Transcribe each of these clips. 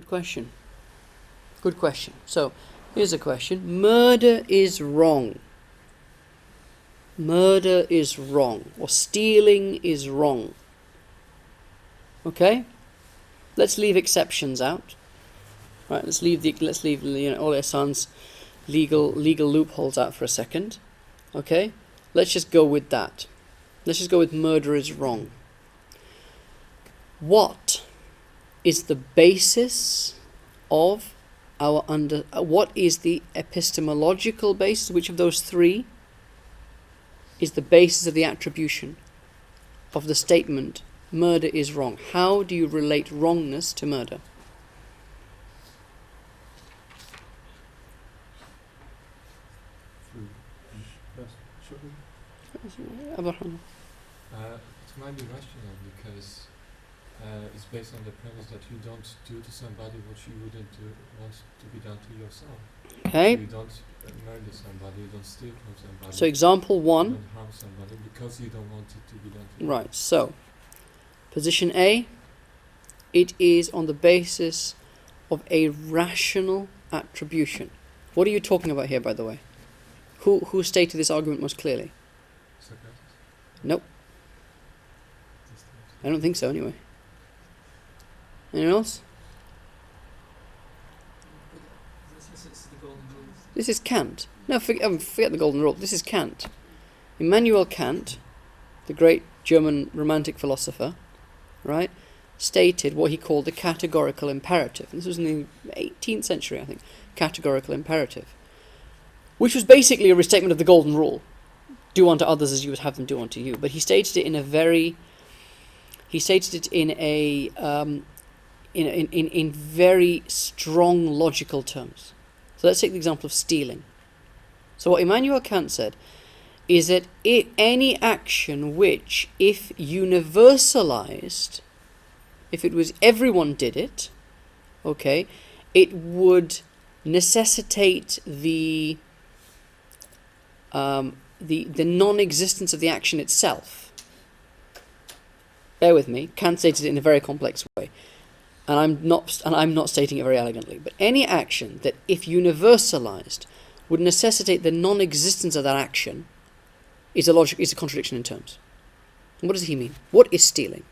Good question. Good question. So, here's a question. Murder is wrong. Murder is wrong. Or stealing is wrong. Okay? Let's leave exceptions out. Right, let's leave all Ihsan's legal loopholes out for a second. Okay? Let's just go with that. Let's just go with murder is wrong. What is the basis of our what is the epistemological basis? Which of those three is the basis of the attribution of the statement murder is wrong? How do you relate wrongness to murder? It might be rational because it's based on the premise that you don't do to somebody what you wouldn't want to be done to yourself. Okay. So you don't murder somebody, you don't steal from somebody. So example one. You don't harm somebody because you don't want it to be done to you. Right, so position A, it is on the basis of a rational attribution. What are you talking about here, by the way? Who stated this argument most clearly? Socrates? Nope. I don't think so anyway. Anyone else? This is Kant. No, forget the golden rule. This is Kant. Immanuel Kant, the great German romantic philosopher, right, stated what he called the categorical imperative. This was in the 18th century, I think. Categorical imperative, which was basically a restatement of the golden rule: do unto others as you would have them do unto you. But he stated it in a very, in very strong logical terms. So let's take the example of stealing. So what Immanuel Kant said is that any action which, if universalized, if it was everyone did it, okay, it would necessitate the non-existence of the action itself. Bear with me. Kant stated it in a very complex way, and I'm not stating it very elegantly. But any action that, if universalized, would necessitate the non-existence of that action is a contradiction in terms. And what does he mean? What is stealing?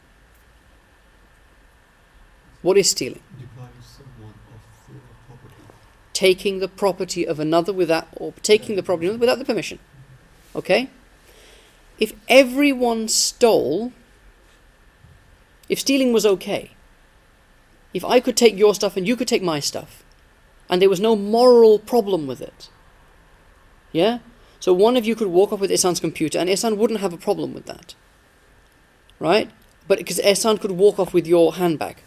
What is stealing? Depriving someone of their property. Taking the property of another without the permission. Okay? If everyone stole, if stealing was okay, if I could take your stuff and you could take my stuff, and there was no moral problem with it, yeah? So one of you could walk off with Ihsan's computer and Ihsan wouldn't have a problem with that, right? But because Ihsan could walk off with your handbag,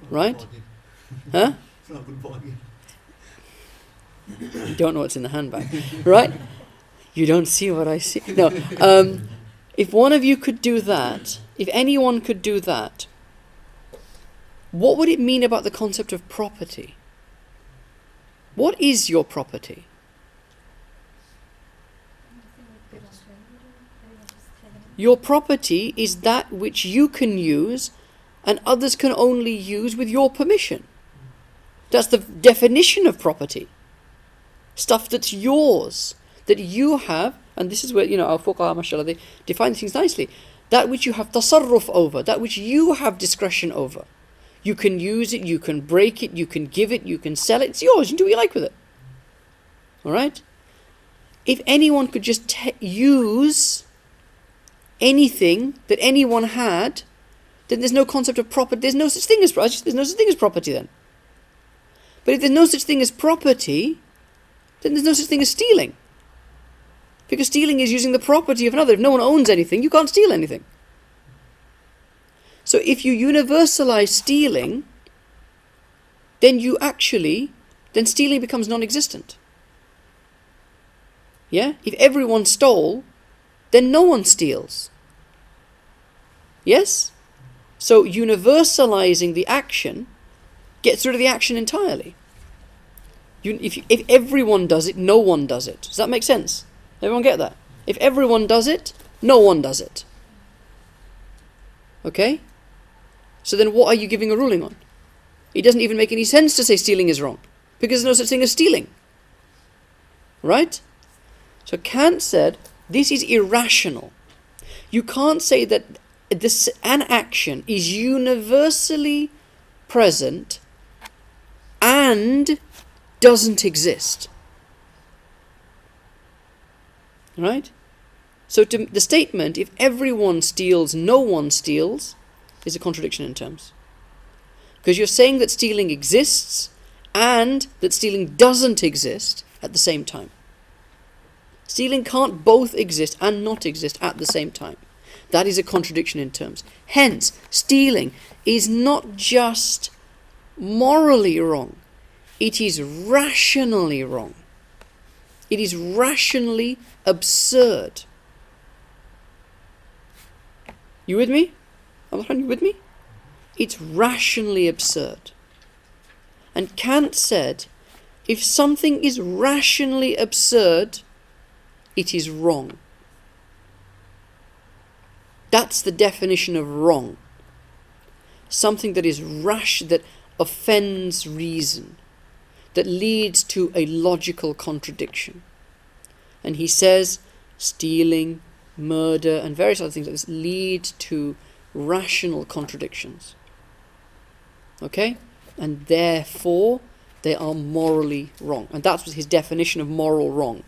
right? Huh? You don't know what's in the handbag, right? You don't see what I see. No. If one of you could do that, if anyone could do that, what would it mean about the concept of property? What is your property? Your property is that which you can use and others can only use with your permission. That's the definition of property. Stuff that's yours, that you have, and this is where, our fuqaha, mashallah, they define things nicely. That which you have tasarruf over, that which you have discretion over. You can use it, you can break it, you can give it, you can sell it, it's yours, you can do what you like with it. Alright? If anyone could just use anything that anyone had, then there's no concept of property, there's no such thing as property then. But if there's no such thing as property, then there's no such thing as stealing. Because stealing is using the property of another. If no one owns anything, you can't steal anything. So if you universalize stealing, then stealing becomes non-existent. Yeah? If everyone stole, then no one steals. Yes? So universalizing the action gets rid of the action entirely. If everyone does it, no one does it. Does that make sense? Everyone get that? If everyone does it, no one does it. Okay? So then what are you giving a ruling on? It doesn't even make any sense to say stealing is wrong, because there's no such thing as stealing. Right? So Kant said, this is irrational. You can't say that an action is universally present and doesn't exist. Right? So the statement, if everyone steals, no one steals, is a contradiction in terms. Because you're saying that stealing exists and that stealing doesn't exist at the same time. Stealing can't both exist and not exist at the same time. That is a contradiction in terms. Hence, stealing is not just morally wrong, it is rationally wrong. It is rationally absurd. You with me? Abdurrahman, you with me? It's rationally absurd. And Kant said, if something is rationally absurd, it is wrong. That's the definition of wrong. Something that is rash, that offends reason, that leads to a logical contradiction. And he says stealing, murder, and various other things like this lead to rational contradictions. Okay? And therefore, they are morally wrong. And that's his definition of moral wrong.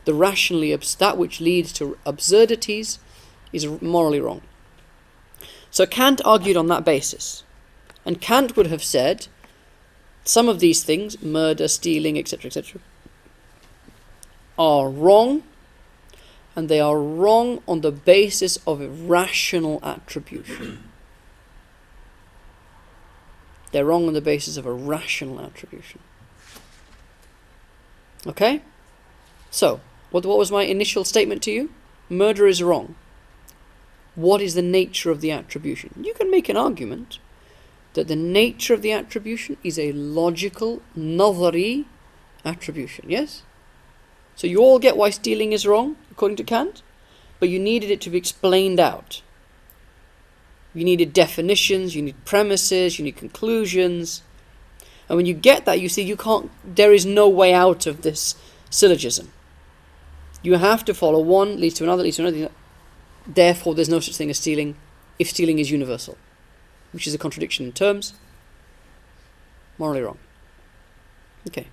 The rationally, that which leads to absurdities is morally wrong. So Kant argued on that basis. And Kant would have said, some of these things, murder, stealing, etc., etc., are wrong, and they are wrong on the basis of a rational attribution. They're wrong on the basis of a rational attribution. Okay? So, what was my initial statement to you? Murder is wrong. What is the nature of the attribution? You can make an argument that the nature of the attribution is a logical, nadhari attribution, yes? So you all get why stealing is wrong, according to Kant, but you needed it to be explained out. You needed definitions, you need premises, you need conclusions. And when you get that, you see there is no way out of this syllogism. You have to follow one, leads to another, leads to another. Therefore, there's no such thing as stealing, if stealing is universal, which is a contradiction in terms, morally wrong. Okay.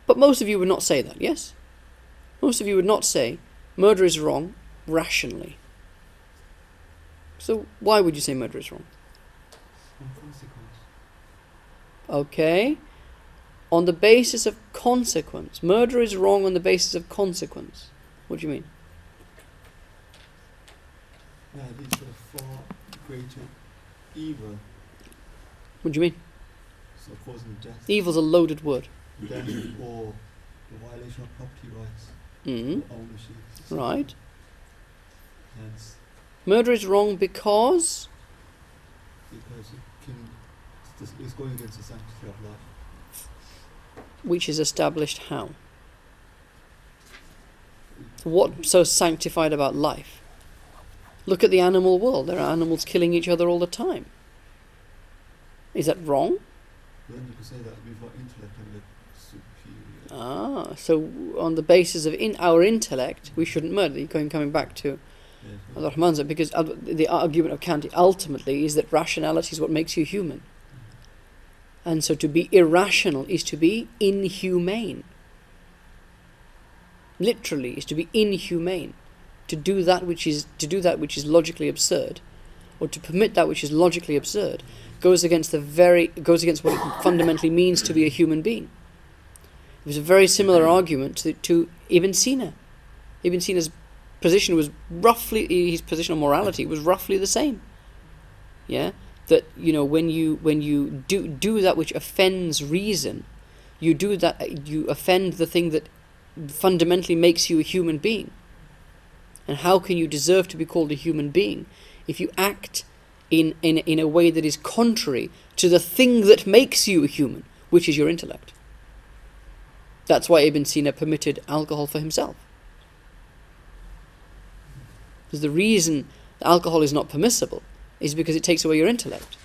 But most of you would not say that, yes? Most of you would not say murder is wrong rationally. So why would you say murder is wrong? Okay. On the basis of consequence. Murder is wrong on the basis of consequence. What do you mean? That is a far greater evil. What do you mean? So causing death. Evil's a loaded word. Death or the violation of property rights. Mm-hmm. Ownership. Right. Hence, Murder is wrong because it's going against the sanctity of life. which is established how? What's so sanctified about life? Look at the animal world. There are animals killing each other all the time. Is that wrong? Then you could say that we've got intellect and we're superior. So on the basis of our intellect, we shouldn't murder. You're coming back to Rahman's, because the argument of Kant ultimately is that rationality is what makes you human. And so to be irrational is to be inhumane. Literally, is to be inhumane. To do that which is logically absurd, or to permit that which is logically absurd, goes against what it fundamentally means to be a human being. It was a very similar argument to Ibn Sina. Ibn Sina's position was his position on morality was roughly the same. Yeah, that when you do that which offends reason, you offend the thing that fundamentally makes you a human being. And how can you deserve to be called a human being if you act in a way that is contrary to the thing that makes you a human, which is your intellect? That's why Ibn Sina permitted alcohol for himself. Because the reason alcohol is not permissible is because it takes away your intellect.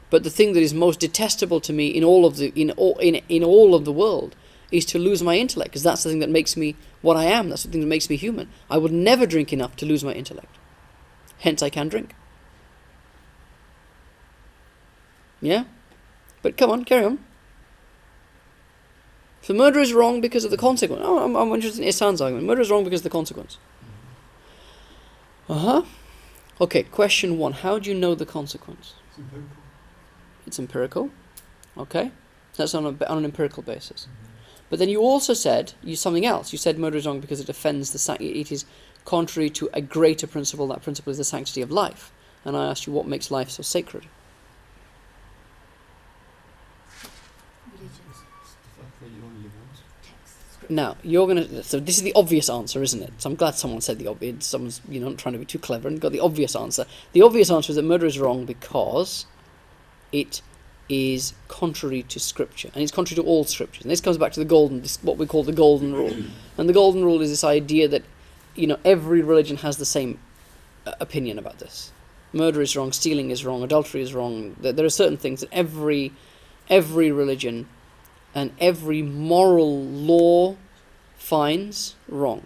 But the thing that is most detestable to me in all of the world is to lose my intellect, because that's the thing that makes me what I am. That's the thing that makes me human. I would never drink enough to lose my intellect. Hence, I can drink. Yeah? But come on, carry on. So murder is wrong because of the consequence. Oh, I'm interested in Ihsan's argument. Murder is wrong because of the consequence. Okay, question 1. How do you know the consequence? It's empirical. It's empirical. Okay. That's on an empirical basis. But then you also said something else. You said murder is wrong because it offends it is contrary to a greater principle. That principle is the sanctity of life. And I asked you, what makes life so sacred? Now, so this is the obvious answer, isn't it? So I'm glad someone said the obvious. Someone's, not trying to be too clever and got the obvious answer. The obvious answer is that murder is wrong because it is contrary to Scripture, and it's contrary to all Scriptures. And this comes back to what we call the golden rule. And the golden rule is this idea that, every religion has the same opinion about this. Murder is wrong, stealing is wrong, adultery is wrong. There are certain things that every religion and every moral law finds wrong.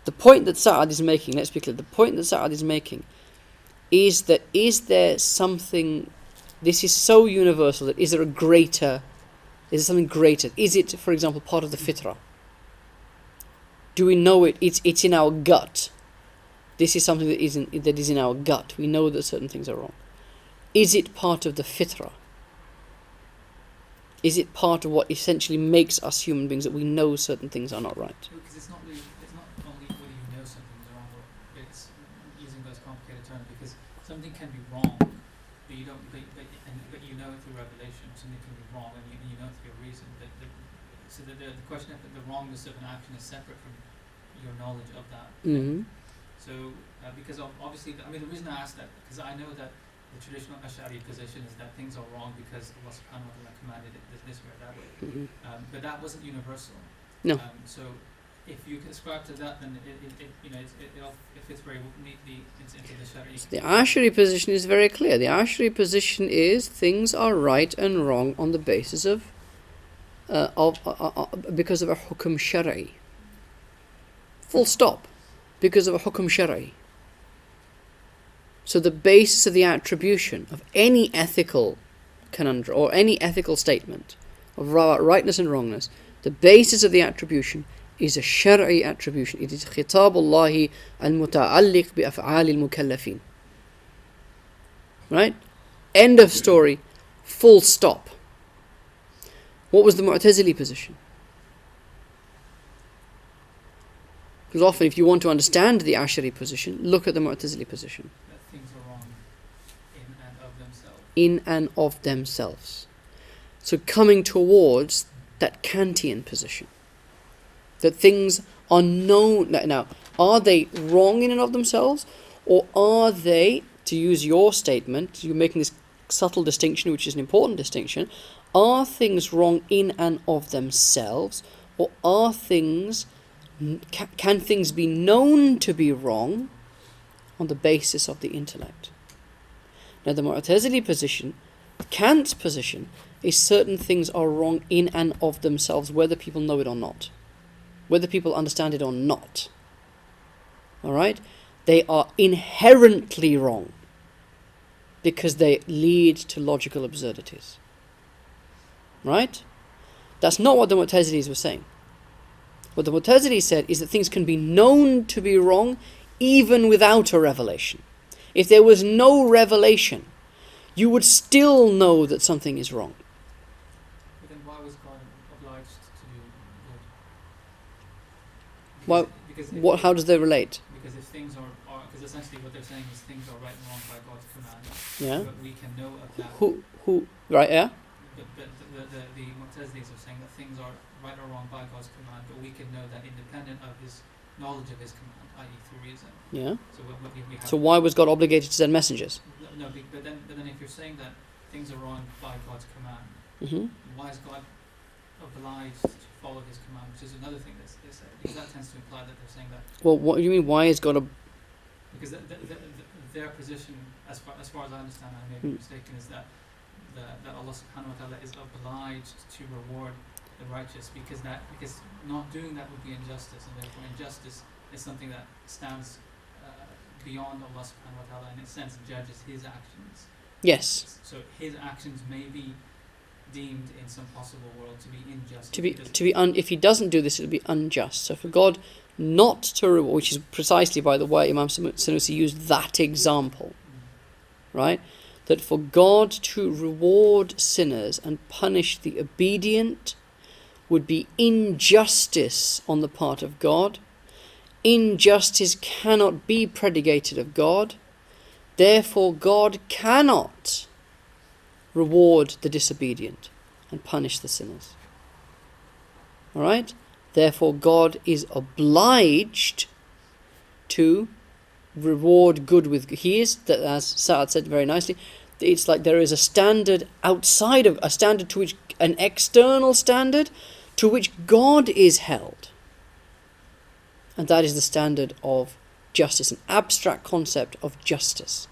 The point that Sa'ad is making, let's be clear, the point that Sa'ad is making is that is there something, this is so universal, that is there something greater? Is it, for example, part of the fitrah? Do we know it? It's in our gut. This is something that is in our gut. We know that certain things are wrong. Is it part of the fitrah? Is it part of what essentially makes us human beings, that we know certain things are not right? Because it's not only whether you know something's wrong, or it's using those complicated terms, because something can be wrong, but you don't, but you know it through revelation. Something can be wrong, and you know it through a reason. So the question of the wrongness of an action is separate from your knowledge of that. Mm-hmm. So because obviously, the reason I asked that, because I know that the traditional Ash'ari position is that things are wrong because Allah subhanahu wa ta'ala commanded it this way or that way. Mm-hmm. But that wasn't universal. No. So if you ascribe to that, then it fits very neatly into the Shari. The Ash'ari position is very clear. The Ash'ari position is things are right and wrong on the basis of because of a hukum shari. Full stop. Because of a hukum shari. So the basis of the attribution of any ethical conundrum or any ethical statement of rightness and wrongness, the basis of the attribution is a shari attribution. It is khitabullahi al-muta'alliq bi af'ali al-mukallafin. Right? End of story. Full stop. What was the Mu'tazili position? Because often, if you want to understand the Ash'ari position, look at the Mu'tazili position. That things are wrong in and of themselves. In and of themselves. So coming towards that Kantian position. That things are known. Now, are they wrong in and of themselves? Or are they, to use your statement, you're making this subtle distinction, which is an important distinction, are things wrong in and of themselves? Or are things... Can things be known to be wrong on the basis of the intellect? Now the Mu'tazili position, Kant's position, is certain things are wrong in and of themselves, whether people know it or not. Whether people understand it or not. Alright? They are inherently wrong because they lead to logical absurdities. Right? That's not what the Mu'tazilis were saying. What the Mu'tazili said is that things can be known to be wrong even without a revelation. If there was no revelation, you would still know that something is wrong. But then why was God obliged to do good? Well, how does they relate? Because if things are because essentially what they're saying is things are right and wrong by God's command. Yeah. But we can know of that. Who? Right? Yeah. But the Mu'tazilis are saying that things are right or wrong by God's command, but we can know that independent of His knowledge of His command, i.e. through reason. Yeah. So we have. So why was God obligated to send messengers? No, but then if you're saying that things are wrong by God's command, why is God obliged to follow His command? Which is another thing they say, because that tends to imply that they're saying that. Well, what do you mean? Why is God? because their position, as far as I understand, I may be mistaken, is that Allah subhanahu wa ta'ala is obliged to reward the righteous because not doing that would be injustice, and therefore injustice is something that stands beyond Allah subhanahu wa ta'ala, and in a sense judges his actions. Yes. So his actions may be deemed in some possible world to be unjust. If he doesn't do this, it will be unjust. So for God not to reward, which is precisely, by the way, Imam Sanusi used that example, right? That for God to reward sinners and punish the obedient would be injustice on the part of God. Injustice cannot be predicated of God. Therefore, God cannot reward the disobedient and punish the sinners. All right? Therefore, God is obliged to reward good with good. He is, as Sa'ad said very nicely, it's like there is a standard outside of a standard to which an external standard to which God is held, and that is the standard of justice, an abstract concept of justice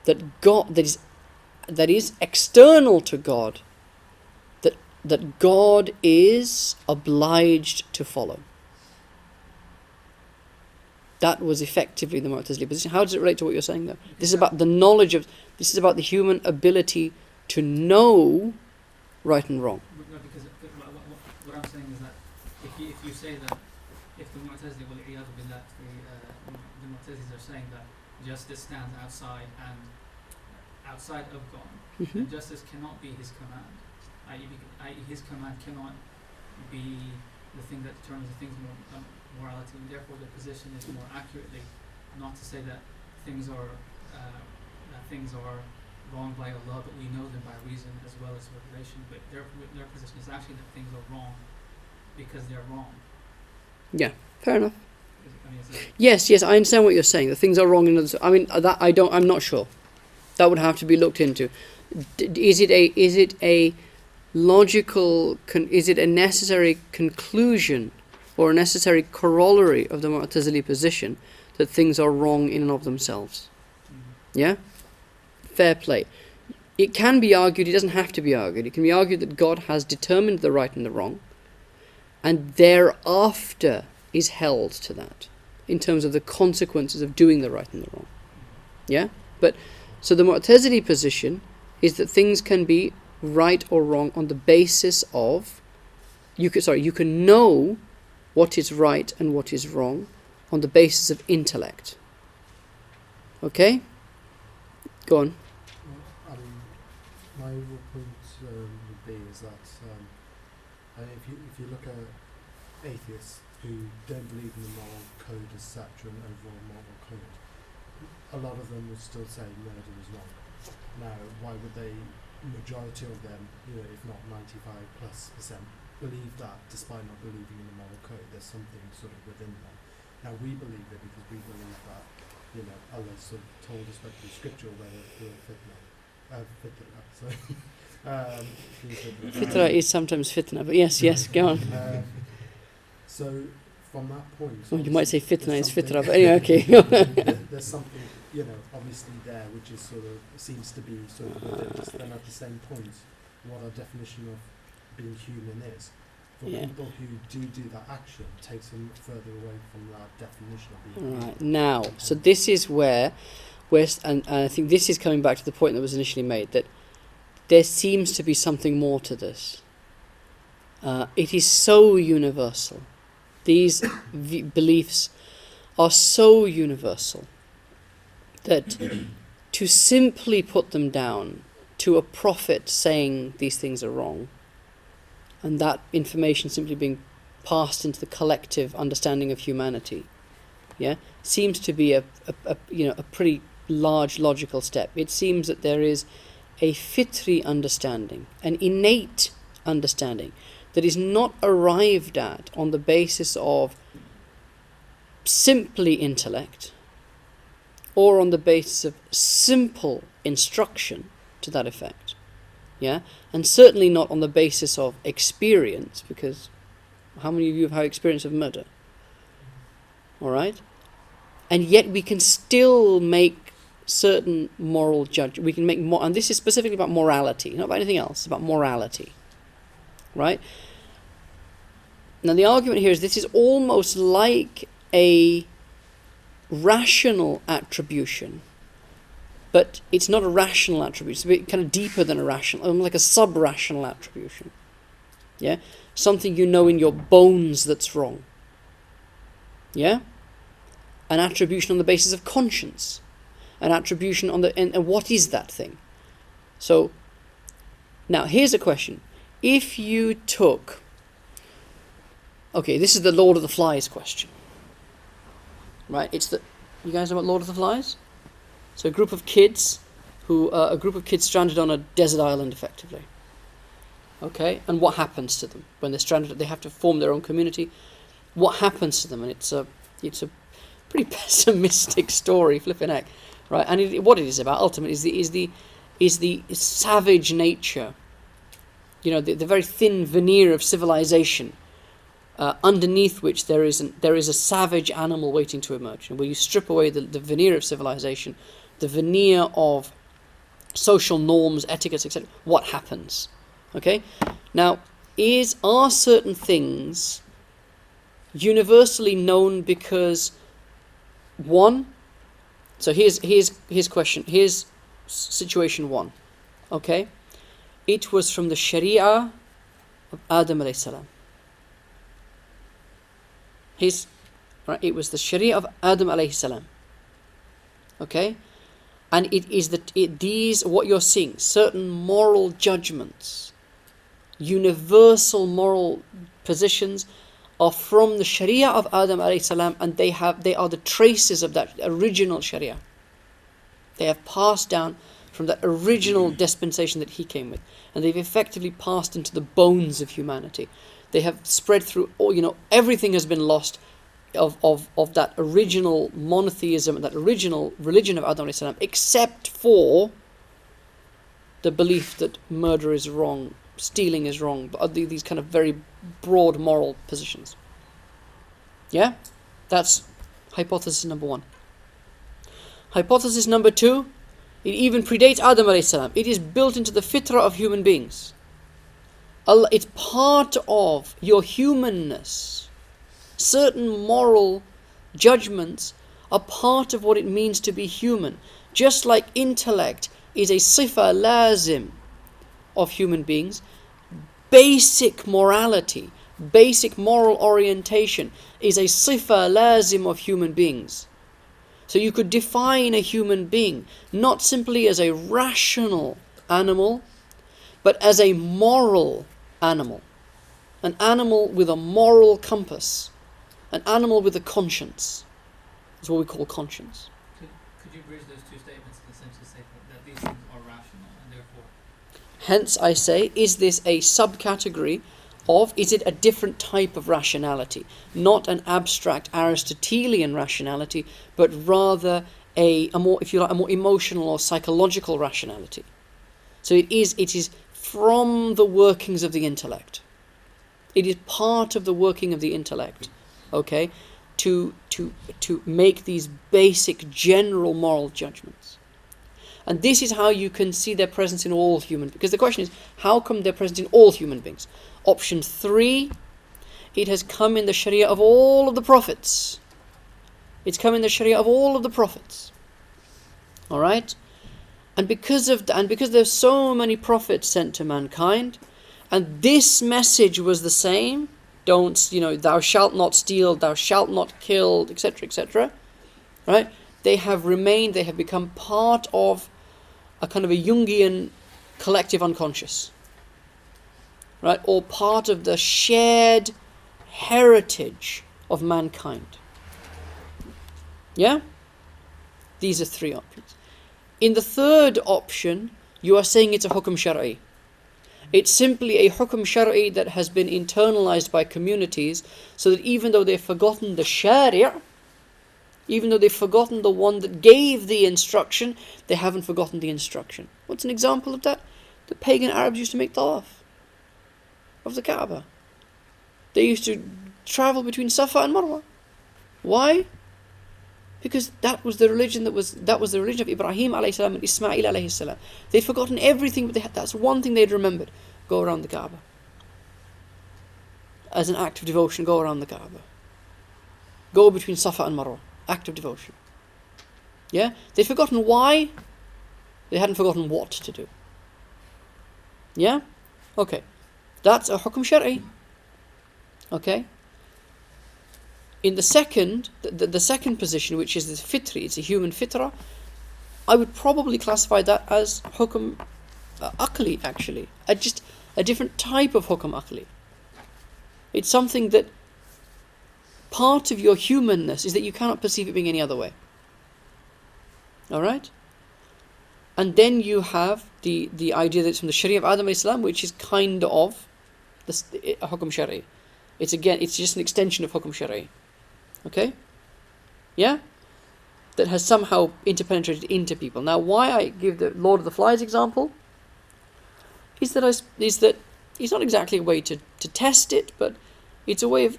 that God that is external to God, that God is obliged to follow. That was effectively the Mu'tazili position. How does it relate to what you're saying, though? This is about the knowledge of. This is about the human ability to know right and wrong. No, because what I'm saying is that if you say that if the Mu'tazili, the Mu'tazilis are saying that justice stands outside of God, and justice cannot be His command. I.e., His command cannot be the thing that determines the thing's morality, and therefore the position is more accurately not to say that things are wrong by Allah, but we know them by reason as well as revelation. But their position is actually that things are wrong because they're wrong. Yeah, fair enough. Yes, I understand what you're saying. The things are wrong in others. I mean, I'm not sure. That would have to be looked into. Is it a logical? Is it a necessary conclusion or a necessary corollary of the Mu'tazili position that things are wrong in and of themselves? Yeah? Fair play. It can be argued, it doesn't have to be argued. It can be argued that God has determined the right and the wrong, and thereafter is held to that in terms of the consequences of doing the right and the wrong. Yeah? But so the Mu'tazili position is that things can be right or wrong on the basis of you can know what is right and what is wrong on the basis of intellect. Okay? Go on. My point would be is that if you look at atheists who don't believe in the moral code as such or an overall moral code, a lot of them would still say murder is wrong. Now, why would they? Majority of them, if not 95+%, believe that despite not believing in the moral code, there's something sort of within them. Now we believe it because we believe that Allah sort of told us by the scripture whether we're fitna. Fitrah is sometimes fitna, but yes, go on. So from that point, you might say fitna is fitrah, but anyway, okay. There's something, obviously there, which is sort of seems to be sort of within us. Then at the same point, what our definition of being human is. For people who do that action, takes them further away from that definition of being human. Right, now, so this is where and I think this is coming back to the point that was initially made, that there seems to be something more to this. It is so universal. These beliefs are so universal that to simply put them down to a prophet saying these things are wrong, and that information simply being passed into the collective understanding of humanity, seems to be a pretty large logical step. It seems that there is a fitri understanding, an innate understanding that is not arrived at on the basis of simply intellect or on the basis of simple instruction to that effect, and certainly not on the basis of experience, because how many of you have had experience of murder? All right? and yet we can still make certain moral judgment. We can make more, and this is specifically about morality, not about anything else, about morality, right? Now the argument here is this is almost like a rational attribution, but it's not a rational attribution. It's a bit kind of deeper than a rational, like a sub-rational attribution. Yeah, something you know in your bones that's wrong. Yeah, an attribution on the basis of conscience, an attribution on the and what is that thing? So now here's a question: if you took, okay, this is the Lord of the Flies question, right? It's the, you guys know what Lord of the Flies? So a group of kids stranded on a desert island, effectively. Okay, and what happens to them when they're stranded? They have to form their own community. What happens to them? And it's a pretty pessimistic story, flipping heck, right? And what it is about ultimately is the savage nature. You know, the very thin veneer of civilization, underneath which there is a savage animal waiting to emerge. And when you strip away the veneer of civilization, the veneer of social norms, etiquettes, etc., what happens? Okay, now are certain things universally known because one? So here's question. Here's situation one. Okay, it was from the Sharia of Adam alayhi salam. It was the Sharia of Adam alayhi salam. Okay, and it is these what you're seeing, certain moral judgments, universal moral positions, are from the Sharia of Adam alayhi salam, and they are the traces of that original Sharia. They have passed down from that original dispensation that he came with, and they've effectively passed into the bones of humanity. They have spread through all, everything has been lost of that original monotheism, that original religion of Adam alayhi salam, except for the belief that murder is wrong, stealing is wrong, but these kind of very broad moral positions. Yeah? That's hypothesis number one. Hypothesis number two, it even predates Adam alayhi salam. It is built into the fitrah of human beings. It's part of your humanness. Certain moral judgments are part of what it means to be human. Just like intellect is a sifa lazim of human beings, basic morality, basic moral orientation is a sifa lazim of human beings. So you could define a human being not simply as a rational animal, but as a moral animal. An animal with a moral compass. An animal with a conscience. That's what we call conscience. Could you bridge those two statements and essentially say that these things are rational and therefore... Hence I say, is this a subcategory of, is it a different type of rationality? Not an abstract Aristotelian rationality, but rather a more, if you like, a more emotional or psychological rationality. So it is from the workings of the intellect. It is part of the working of the intellect, okay, to make these basic general moral judgments. And this is how you can see their presence in all human beings. Because the question is, how come they're present in all human beings? Option 3, it has come in the Sharia of all of the prophets. It's come in the Sharia of all of the prophets. All right? And because there's so many prophets sent to mankind, and this message was the same, thou shalt not steal, thou shalt not kill, etc., etc., right? They have become part of a kind of a Jungian collective unconscious, right? Or part of the shared heritage of mankind. Yeah? These are 3 options. In the third option, you are saying it's a hukum shar'i. It's simply a hukum shar'i that has been internalized by communities, so that even though they've forgotten the shari', even though they've forgotten the one that gave the instruction, they haven't forgotten the instruction. What's an example of that? The pagan Arabs used to make tawaf of the Kaaba. They used to travel between Safa and Marwa. Why? Because that was the religion that was the religion of Ibrahim alayhi salam and Ismail alayhi salam. They'd forgotten everything, but that's one thing they'd remembered. Go around the Kaaba. As an act of devotion, go around the Kaaba. Go between Safa and Marwa. Act of devotion. Yeah? They'd forgotten why. They hadn't forgotten what to do. Yeah? Okay. That's a hukm shar'i. Okay? In the second position, which is the fitri, it's a human fitrah, I would probably classify that as hukm aqli, actually. Just a different type of hukm aqli. It's something that part of your humanness is that you cannot perceive it being any other way. Alright? And then you have the idea that it's from the Sharia of Adam alayhi salam, which is kind of a hukm shari. It's just an extension of hukm shari. Okay? Yeah? That has somehow interpenetrated into people. Now, why I give the Lord of the Flies example is that it's not exactly a way to test it, but it's a way of,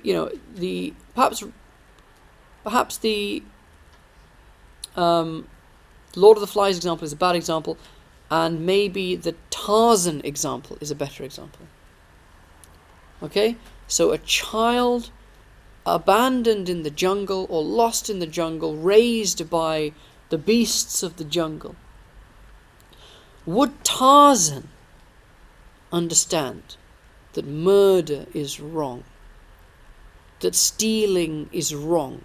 perhaps the Lord of the Flies example is a bad example, and maybe the Tarzan example is a better example. Okay? So a child abandoned in the jungle or lost in the jungle, raised by the beasts of the jungle. Would Tarzan understand that murder is wrong? That stealing is wrong?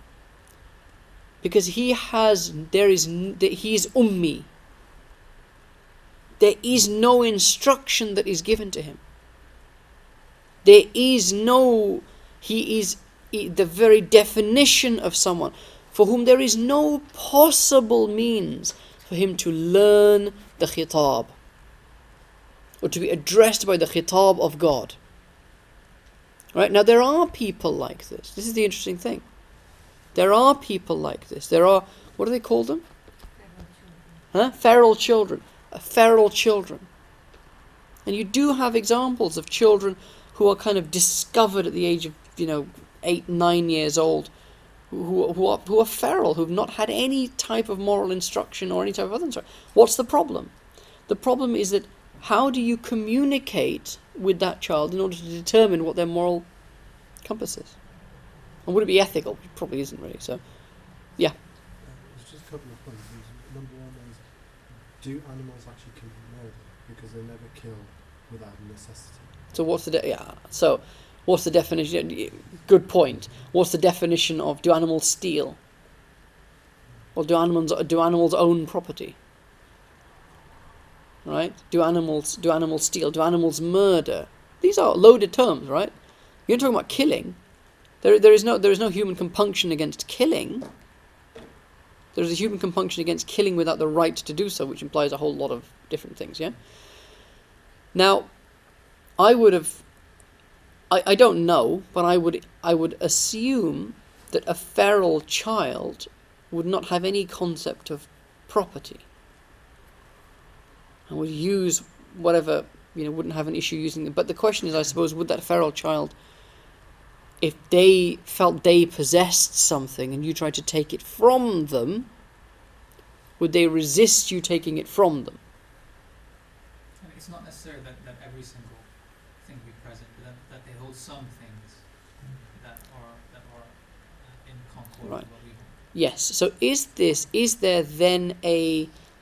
Because he is ummi. There is no instruction that is given to him. He is the very definition of someone for whom there is no possible means for him to learn the khitab or to be addressed by the khitab of God. Right? Now there are people like this. This is the interesting thing. There are people like this. There are, what do they call them? Feral children. Feral children. And you do have examples of children who are kind of discovered at the age of, 8, 9 years old, who are feral, who've not had any type of moral instruction or any type of other instruction. What's the problem? The problem is that how do you communicate with that child in order to determine what their moral compass is? And would it be ethical? It probably isn't really. So, yeah. There's just a couple of points. Number one is, do animals actually commit murder? Because they never kill without necessity. So what's the definition? Good point. What's the definition of, do animals steal? Or do animals own property? Right? Do animals steal? Do animals murder? These are loaded terms, right? You're talking about killing. There is no human compunction against killing. There is a human compunction against killing without the right to do so, which implies a whole lot of different things, yeah? Now, I don't know, but I would assume that a feral child would not have any concept of property and would use whatever, wouldn't have an issue using them. But the question is, I suppose, would that feral child, if they felt they possessed something and you tried to take it from them, would they resist you taking it from them? It's not necessarily that every single thing be present, but that they hold some things that are in concord Right. with what we hold. Yes. So is there then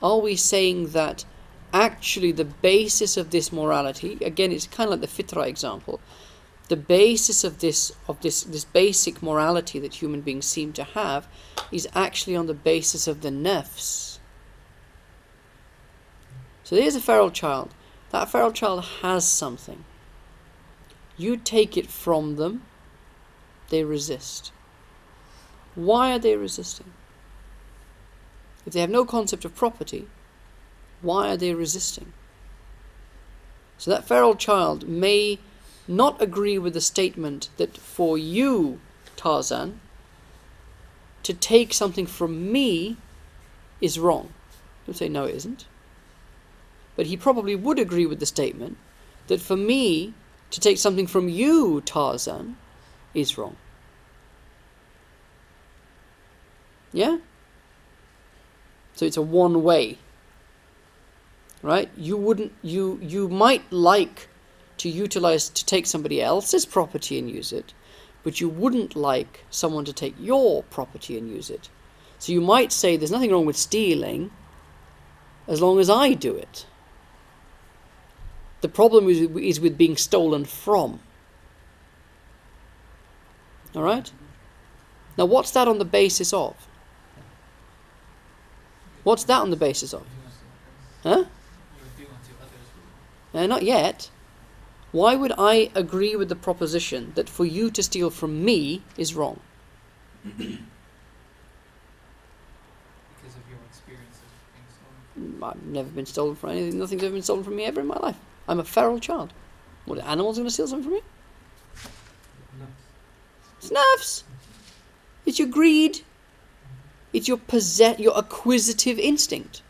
are we saying that actually the basis of this morality, again it's kind of like the fitrah example, the basis of this basic morality that human beings seem to have is actually on the basis of the nafs. So there's a feral child. That feral child has something. You take it from them, they resist. Why are they resisting? If they have no concept of property, why are they resisting? So that feral child may not agree with the statement that for you, Tarzan, to take something from me is wrong. He'll say, no, it isn't. But he probably would agree with the statement that for me to take something from you, Tarzan, is wrong. Yeah? So it's a one way. Right? You might like to take somebody else's property and use it, but you wouldn't like someone to take your property and use it. So you might say there's nothing wrong with stealing as long as I do it. The problem is with being stolen from. All right? Now what's that on the basis of? What's that on the basis of? Huh? Not yet. Why would I agree with the proposition that for you to steal from me is wrong? Because of your experiences of being stolen. I've never been stolen from anything. Nothing's ever been stolen from me ever in my life. I'm a feral child. What, are animals going to steal something from me? No. It's nerves. It's your greed. It's your acquisitive instinct.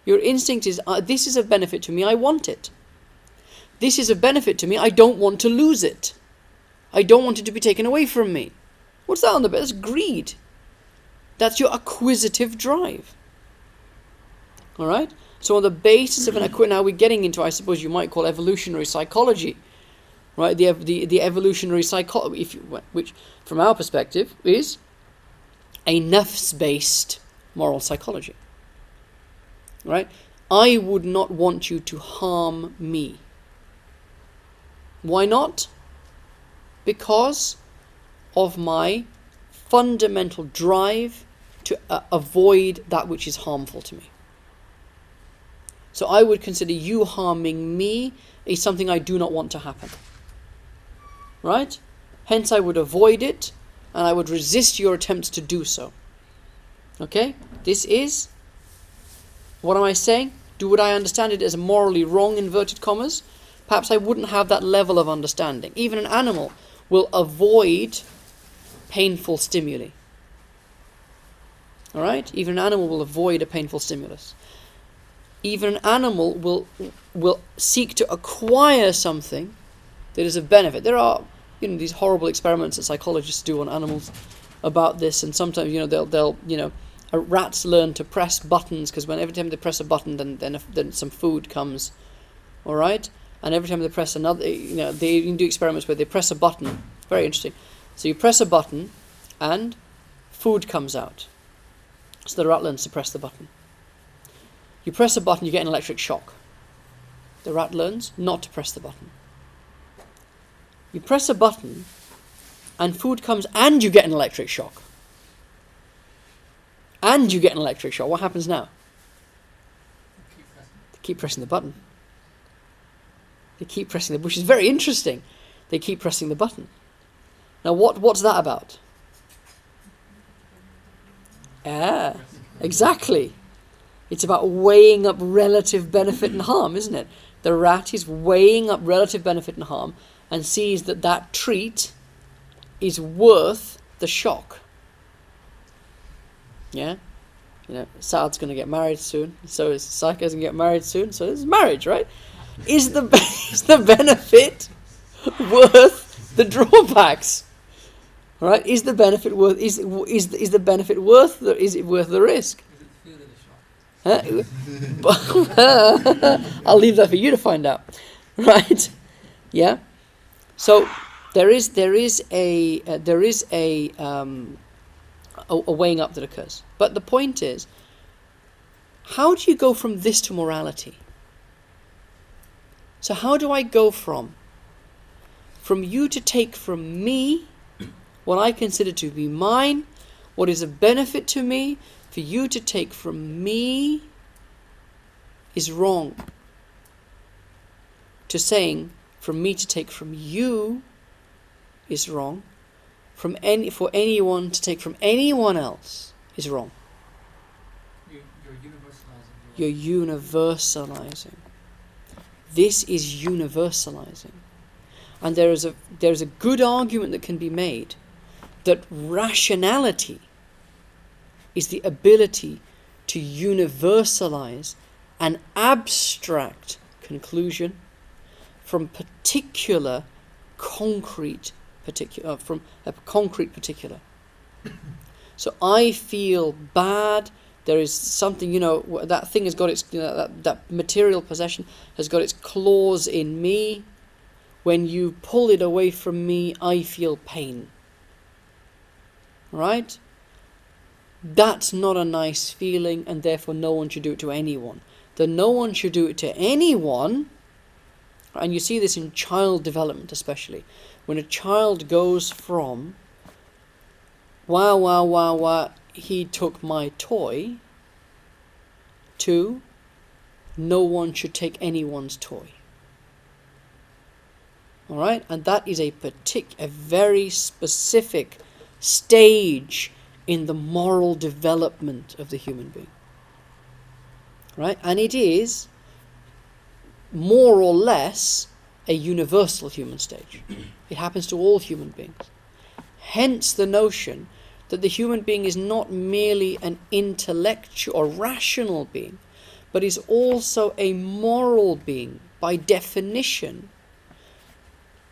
Your instinct is, this is a benefit to me, I want it. This is a benefit to me, I don't want to lose it. I don't want it to be taken away from me. What's that on the back? That's greed. That's your acquisitive drive. Alright? So on the basis of now we're getting into, I suppose you might call evolutionary psychology. Right? The evolutionary psychology, which from our perspective is a nafs-based moral psychology. Right? I would not want you to harm me. Why not? Because of my fundamental drive to avoid that which is harmful to me. So I would consider you harming me is something I do not want to happen. Right? Hence I would avoid it and I would resist your attempts to do so. Okay? This is, what am I saying? Would I understand it as morally wrong, inverted commas? Perhaps I wouldn't have that level of understanding. Even an animal will avoid painful stimuli. Alright? Even an animal will avoid a painful stimulus. Even an animal will seek to acquire something that is of benefit. There are, these horrible experiments that psychologists do on animals about this, and sometimes, they'll rats learn to press buttons because every time they press a button, then some food comes. All right, and every time they press another, they can do experiments where they press a button. Very interesting. So you press a button, and food comes out. So the rat learns to press the button. You press a button, you get an electric shock. The rat learns not to press the button. You press a button, and food comes, and you get an electric shock. And you get an electric shock. What happens now? They keep pressing the button. They keep pressing the, which is very interesting. They keep pressing the button. Now, what's that about? Exactly. It's about weighing up relative benefit and harm, isn't it? The rat is weighing up relative benefit and harm and sees that treat is worth the shock. Yeah? Saad's going to get married soon, so is Saika's going to get married soon, so is marriage, right? Is the benefit worth the drawbacks? Right? Is the benefit worth the benefit worth is it worth the risk? I'll leave that for you to find out. Right? Yeah? So there is a weighing up that occurs. But the point is, how do you go from this to morality? So how do I go from you to take from me what I consider to be mine, what is a benefit to me, for you to take from me is wrong, to saying from me to take from you is wrong, for anyone to take from anyone else is wrong. You're universalizing. This is universalizing. And there's a good argument that can be made that rationality is the ability to universalize an abstract conclusion from a concrete particular. So I feel bad there is something, that thing has got its, that material possession has got its claws in me. When you pull it away from me, I feel pain. Right? That's not a nice feeling, and therefore no one should do it to anyone. The no one should do it to anyone, and you see this in child development especially. When a child goes from, wow, he took my toy, to, no one should take anyone's toy. Alright? And that is a very specific stage in the moral development of the human being. Right? And it is more or less a universal human stage. It happens to all human beings. Hence the notion that the human being is not merely an intellectual or rational being, but is also a moral being. By definition,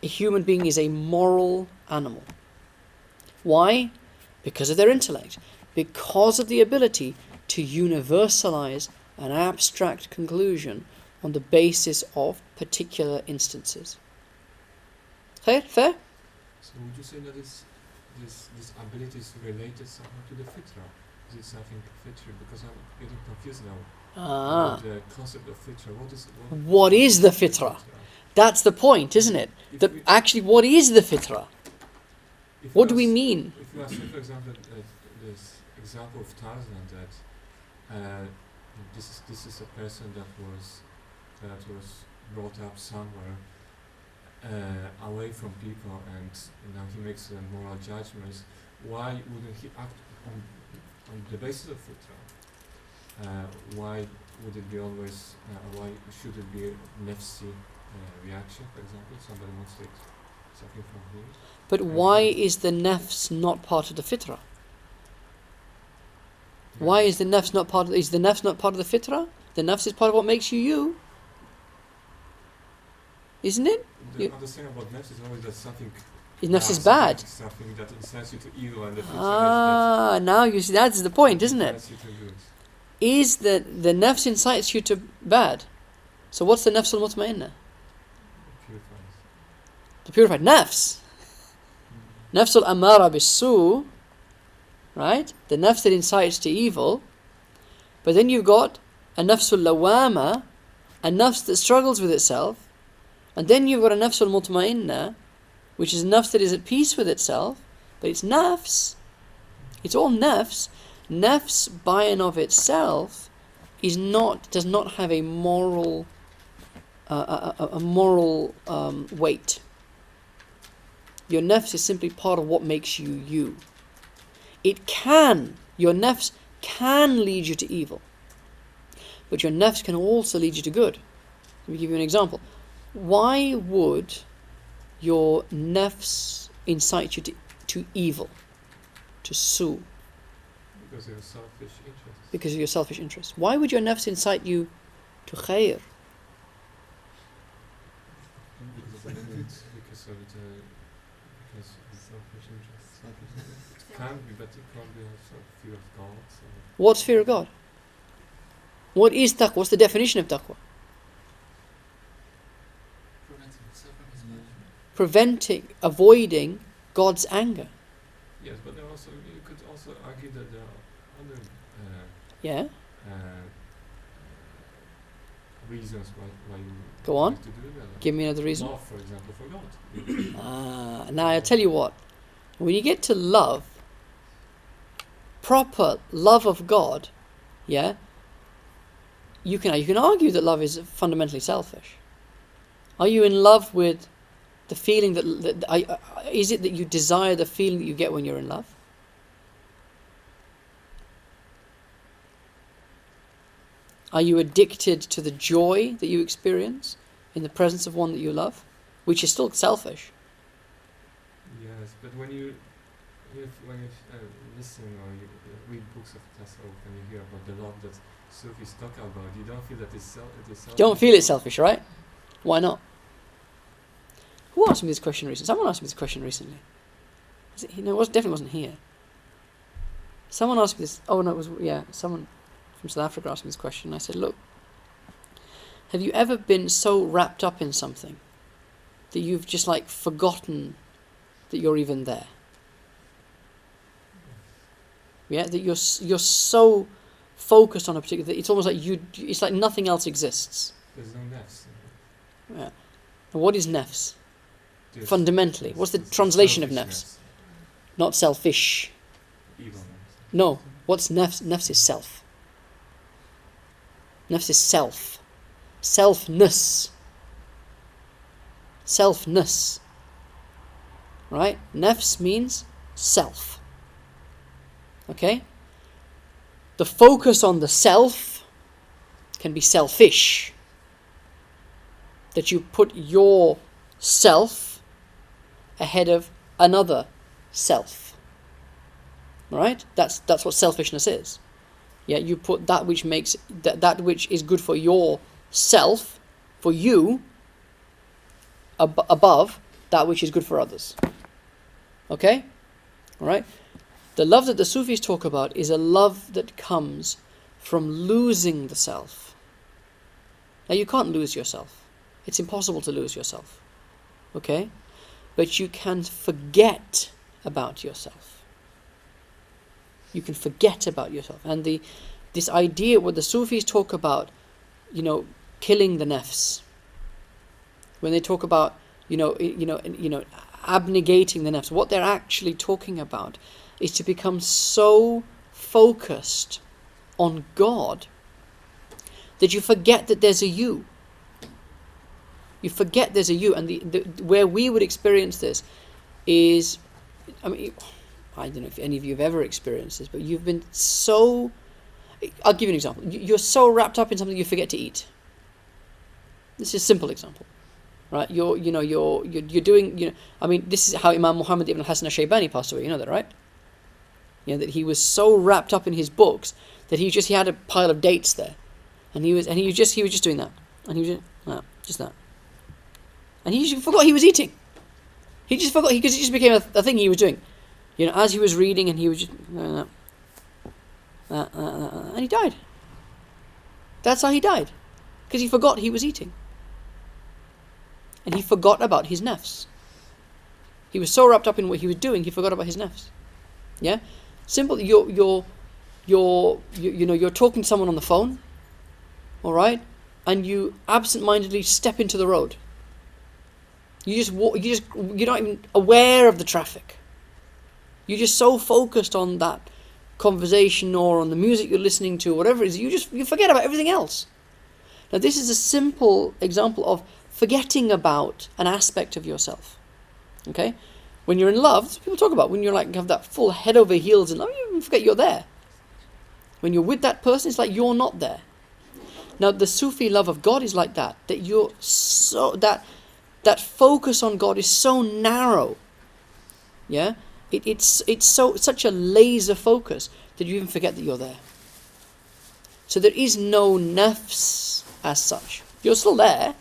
a human being is a moral animal. Why? Because of their intellect. Because of the ability to universalize an abstract conclusion on the basis of particular instances. Fair? So would you say that this ability is related somehow to the fitrah? Is it something fitrah? Because I'm getting confused now. The concept of fitrah. What is the fitrah? That's the point, isn't it? Actually, what is the fitrah? What do we mean? If you ask, for example, this example of Tarzan, that this is a person that was brought up somewhere away from people, and now he makes moral judgments. Why wouldn't he act on the basis of fitrah? Why would it be always? Why should it be nafsi reaction? For example, somebody wants to take something from him. But why is the nafs not part of the fitrah? Why is the nafs not part of? Is the nafs not part of the fitrah? The nafs is part of what makes you you, isn't it? The understanding about nafs is always that something. Nafs is bad. Something that incites you to evil, and the fitrah now you see that's the point, isn't it? incites you to good. Is that the nafs incites you to bad? So what's the nafs al-mutma'inna? The purified nafs. Nafs al-amara bis-su, right? The nafs that incites to evil. But then you've got a nafs al-lawama, a nafs that struggles with itself. And then you've got a nafs al-mutma'inna, which is a nafs that is at peace with itself. But it's nafs. It's all nafs. Nafs by and of itself does not have a moral weight. Your nafs is simply part of what makes you you. Your nafs can lead you to evil, but your nafs can also lead you to good. Let me give you an example. Why would your nafs incite you to evil, to su? Because of your selfish interests. Because of your selfish interests. Why would your nafs incite you to khair? Because of selfish interests. It can be, but it can be also fear of God. What's fear of God? What is taqwa? What's the definition of taqwa? Avoiding God's anger. Yes, but there also you could also argue that there are other reasons why you go on. need to do that. Give me another reason. Love, for example, for God. Now I'll tell you what. When you get to love, proper love of God, you can argue that love is fundamentally selfish. Are you in love with the feeling is it that you desire the feeling that you get when you're in love? Are you addicted to the joy that you experience in the presence of one that you love, which is still selfish? Yes, but when you listen or you read books of Tasawwuf and you hear about the love that Sufis talk about, you don't feel that it is selfish. Don't feel it's selfish, right? Why not? Who asked me this question recently? Someone asked me this question recently. Definitely wasn't here. Someone asked me this. Oh no, it was someone. from South Africa asked me this question. I said, look, have you ever been so wrapped up in something that you've just like forgotten that you're even there? Yeah, that you're so focused on a particular thing, it's almost like it's like nothing else exists. There's no nafs. Yeah. And what is nafs? There's- Fundamentally, what's the there's translation of nafs? selfishness. Not selfish. Evil. No, what's nafs? Nafs is self. Nafs is self. Selfness. Selfness. Right? Nafs means self. Okay? The focus on the self can be selfish. That you put your self ahead of another self. Right? That's what selfishness is. Yeah, you put that which makes that which is good for your self, for you, above that which is good for others. Okay? Alright? The love that the Sufis talk about is a love that comes from losing the self. Now you can't lose yourself. It's impossible to lose yourself. Okay? But you can forget about yourself. You can forget about yourself. And this idea, what the Sufis talk about, killing the nafs. When they talk about, abnegating the nafs, what they're actually talking about is to become so focused on God that you forget that there's a you. You forget there's a you, and where we would experience this is, I don't know if any of you have ever experienced this, but you've been so. I'll give you an example. You're so wrapped up in something you forget to eat. This is a simple example, right? You're doing. This is how Imam Muhammad ibn Hasan al-Shaybani passed away. You know that, right? That he was so wrapped up in his books that he had a pile of dates there, and he was just doing that, and he was just that. And he just forgot he was eating. He just forgot, because it just became a thing he was doing. As he was reading, and he was just... and he died. That's how he died. Because he forgot he was eating. And he forgot about his nafs. He was so wrapped up in what he was doing, he forgot about his nafs. Yeah? Simple, you're talking to someone on the phone, alright? And you absent-mindedly step into the road. You're not even aware of the traffic. You're just so focused on that conversation or on the music you're listening to, whatever it is, you forget about everything else. Now this is a simple example of forgetting about an aspect of yourself. Okay? When you're in love, people talk about when you're like have that full head over heels in love, you forget you're there. When you're with that person, it's like you're not there. Now the Sufi love of God is like that you're so that focus on God is so narrow. Yeah? It's such a laser focus that you even forget that you're there. So there is no nafs as such. You're still there.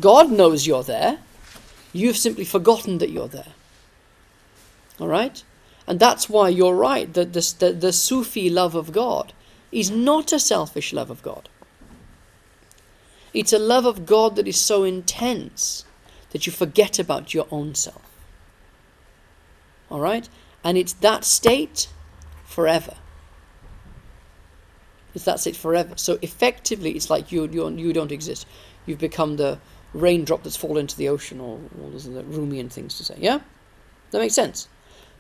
God knows you're there. You've simply forgotten that you're there. Alright? And that's why you're right, that the Sufi love of God is not a selfish love of God. It's a love of God that is so intense that you forget about your own self. Alright? And it's that state forever. It's that state forever. So effectively, it's like you don't exist. You've become the raindrop that's fallen into the ocean, or all those other Rumian things to say. Yeah? That makes sense.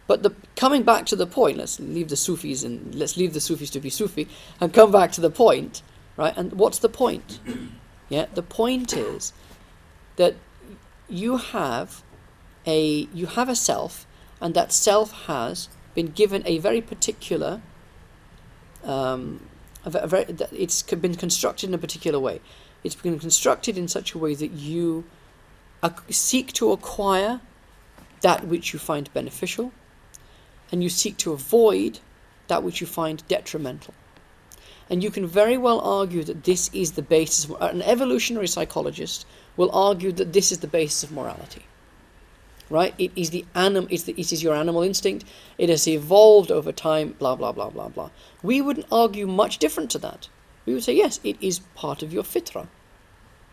But coming back to the point, let's leave the Sufis to be Sufi, and come back to the point, right? And what's the point? Yeah, the point is that you have a self, and that self has been given a very particular, it's been constructed in a particular way. It's been constructed in such a way that you seek to acquire that which you find beneficial, and you seek to avoid that which you find detrimental. And you can very well argue that this is the basis. An evolutionary psychologist will argue that this is the basis of morality. Right? It is it is your animal instinct. It has evolved over time. Blah blah blah blah blah. We wouldn't argue much different to that. We would say, yes, it is part of your fitrah.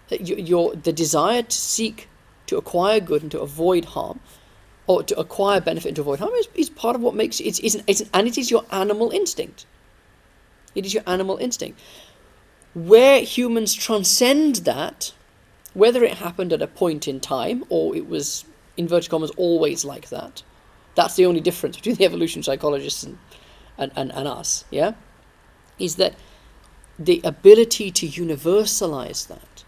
The desire to seek to acquire good and to avoid harm, or to acquire benefit and to avoid harm, is part of what makes it. And it is your animal instinct. It is your animal instinct. Where humans transcend that, whether it happened at a point in time or it was, inverted commas, always like that, that's the only difference between the evolutionary psychologists and us, yeah? Is that the ability to universalize that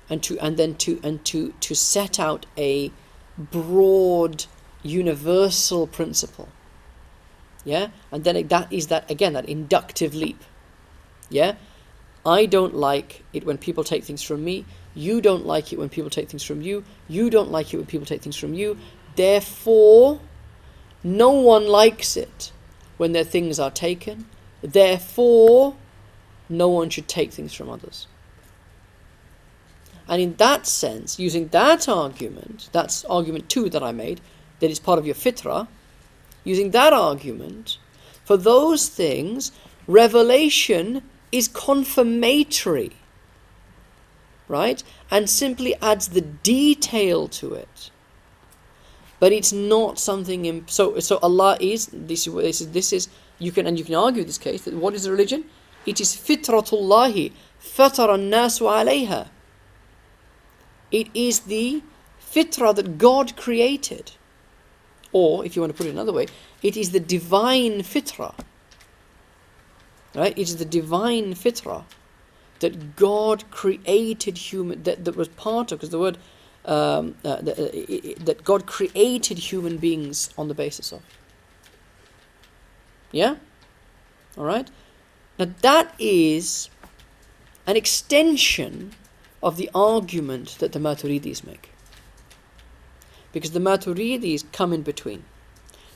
and to set out a broad universal principle, yeah? And then that inductive leap, yeah? I don't like it when people take things from me. You don't like it when people take things from you. You don't like it when people take things from you. Therefore, no one likes it when their things are taken. Therefore, no one should take things from others. And in that sense, using that argument, that's argument 2 that I made, that it's part of your fitrah, using that argument, for those things, revelation is confirmatory, right? And simply adds the detail to it. But it's not something. So Allah is. This is. You can argue this case that what is the religion? It is fitratullahi fatara an-nasu alayha. It is the fitrah that God created, or if you want to put it another way, it is the divine fitrah. Right? It is the divine fitrah that God created human. That was part of, because the word that God created human beings on the basis of. Yeah? All right? Now that is an extension of the argument that the Maturidis make. Because the Maturidis come in between.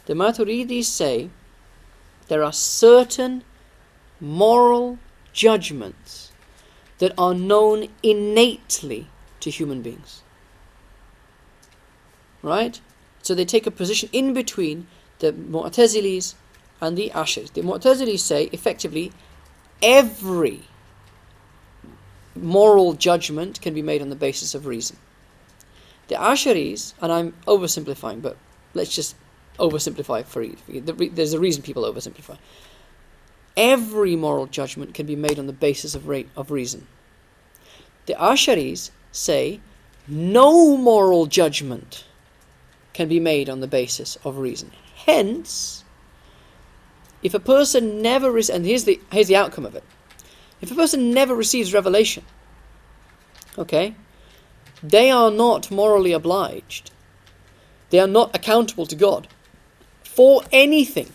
The Maturidis say there are certain moral judgments that are known innately to human beings. Right? So they take a position in between the Mu'tazilis and the Ash'aris. The Mu'tazilis say, effectively, every moral judgment can be made on the basis of reason. The Ash'aris, and I'm oversimplifying, but let's just oversimplify there's a reason people oversimplify. Every moral judgment can be made on the basis of reason. The Ash'aris say no moral judgment can be made on the basis of reason. Hence, if a person never and here's the outcome of it. If a person never receives revelation, okay, they are not morally obliged. They are not accountable to God for anything.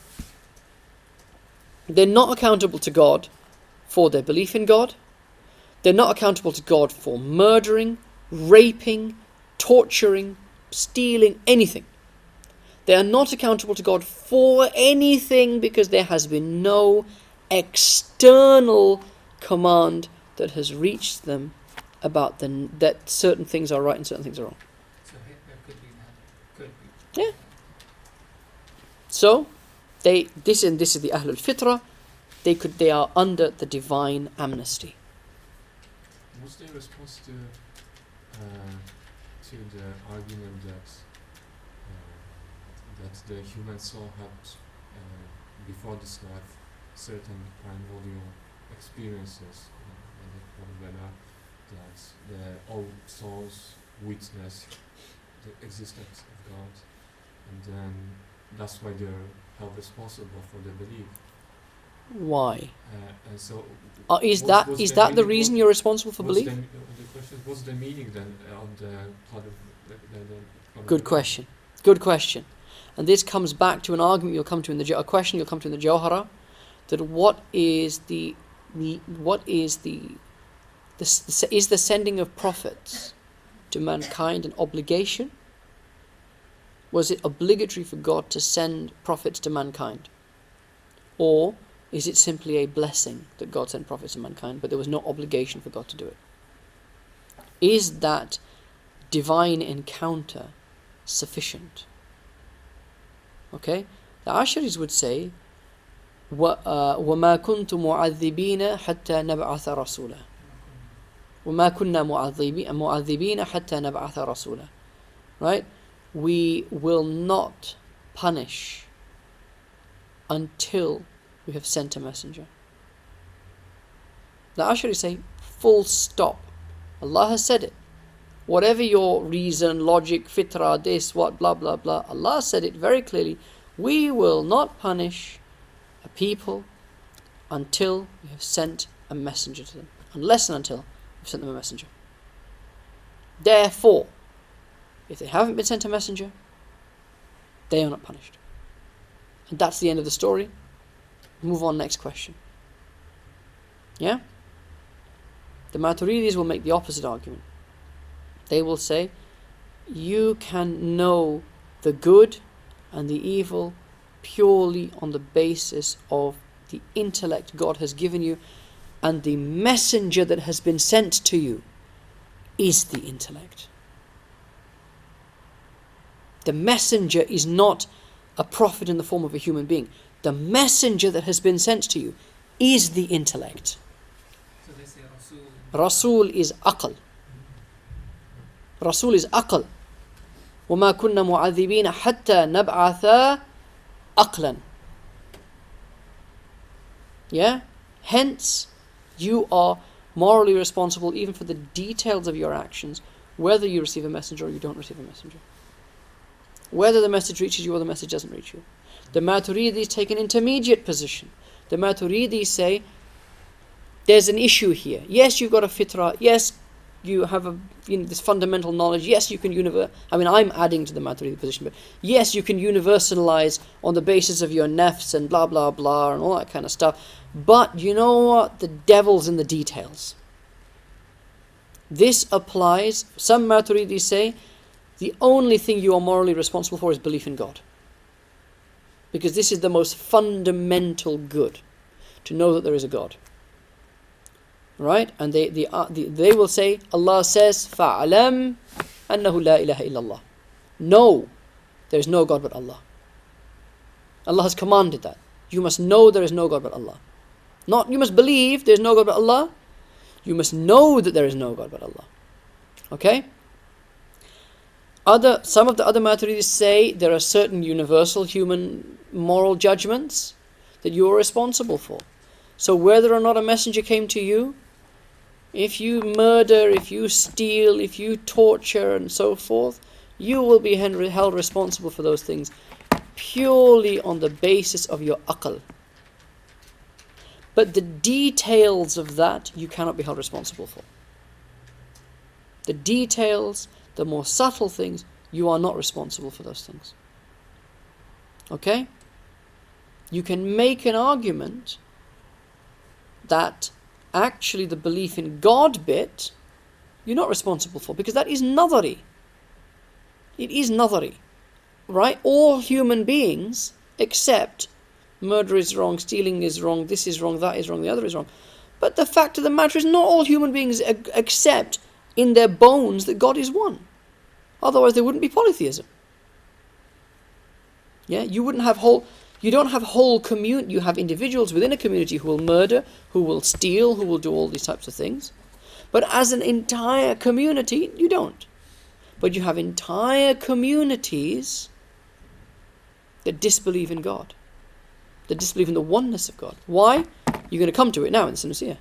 They're not accountable to God for their belief in God. They're not accountable to God for murdering, raping, torturing, stealing, anything. They are not accountable to God for anything because there has been no external command that has reached them about that certain things are right and certain things are wrong. So there could be that. Could be. Yeah. So this is the Ahlul Fitrah. They are under the divine amnesty. What's their response to the argument that the human soul had before this life certain primordial experiences, that all souls witness the existence of God, and then that's why they're held responsible for their belief. Why? And so, is that the reason you're responsible for belief? The question is, what's the meaning then on the part of the Good question. Good question. And this comes back to an argument you'll come to in a question you'll come to in the Jawhara, that is the sending of prophets to mankind an obligation? Was it obligatory for God to send prophets to mankind? Or is it simply a blessing that God sent prophets to mankind, but there was no obligation for God to do it? Is that divine encounter sufficient? Okay? The Ash'aris would say وما كنت معذبين حتى نبعث رسولا وما كنا معذبين حتى نبعث رسولا. Right? We will not punish until we have sent a messenger. The Ash'ari say, full stop. Allah has said it. Whatever your reason, logic, fitrah, this, what, blah, blah, blah, Allah said it very clearly. We will not punish a people until we have sent a messenger to them. Unless and until we've sent them a messenger. Therefore, if they haven't been sent a messenger, they are not punished. And that's the end of the story. Move on, next question. Yeah? The Maturidis will make the opposite argument. They will say, you can know the good and the evil purely on the basis of the intellect God has given you, and the messenger that has been sent to you is the intellect. The messenger is not a prophet in the form of a human being. The messenger that has been sent to you is the intellect. So they say Rasul. Rasul is aql. Rasul is aql. وَمَا كُنَّا مُعَذِّبِينَ حَتَّى نَبْعَثَ aqlan. Yeah? Hence, you are morally responsible even for the details of your actions, whether you receive a messenger or you don't receive a messenger. Whether the message reaches you or the message doesn't reach you. The Maturidis take an intermediate position. The Maturidis say, there's an issue here. Yes, you've got a fitrah. Yes, you have this fundamental knowledge. Yes, you can I'm adding to the Maturidi position, but yes, you can universalize on the basis of your nafs and blah, blah, blah, and all that kind of stuff. But you know what? The devil's in the details. This applies, some Maturidis say, the only thing you are morally responsible for is belief in God. Because this is the most fundamental good, to know that there is a God. Right? And they will say, Allah says, فَعْلَمْ أَنَّهُ لَا إِلَهَ إِلَّا اللَّهِ. No, there is no God but Allah. Allah has commanded that. You must know there is no God but Allah. Not you must believe there is no God but Allah. You must know that there is no God but Allah. Okay? Some of the other Maturidis say there are certain universal human moral judgments that you are responsible for. So whether or not a messenger came to you, if you murder, if you steal, if you torture and so forth, you will be held responsible for those things purely on the basis of your aql. But the details of that you cannot be held responsible for. The details, the more subtle things, you are not responsible for those things. Okay? You can make an argument that actually the belief in God bit, you're not responsible for, because that is nadari. It is nadari. Right? All human beings, except murder is wrong, stealing is wrong, this is wrong, that is wrong, the other is wrong. But the fact of the matter is not all human beings accept in their bones that God is one. Otherwise there wouldn't be polytheism. Yeah, you don't have whole community. You have individuals within a community who will murder, who will steal, who will do all these types of things. But as an entire community, you don't. But you have entire communities that disbelieve in God. That disbelieve in the oneness of God. Why? You're going to come to it now in the Sanusiya.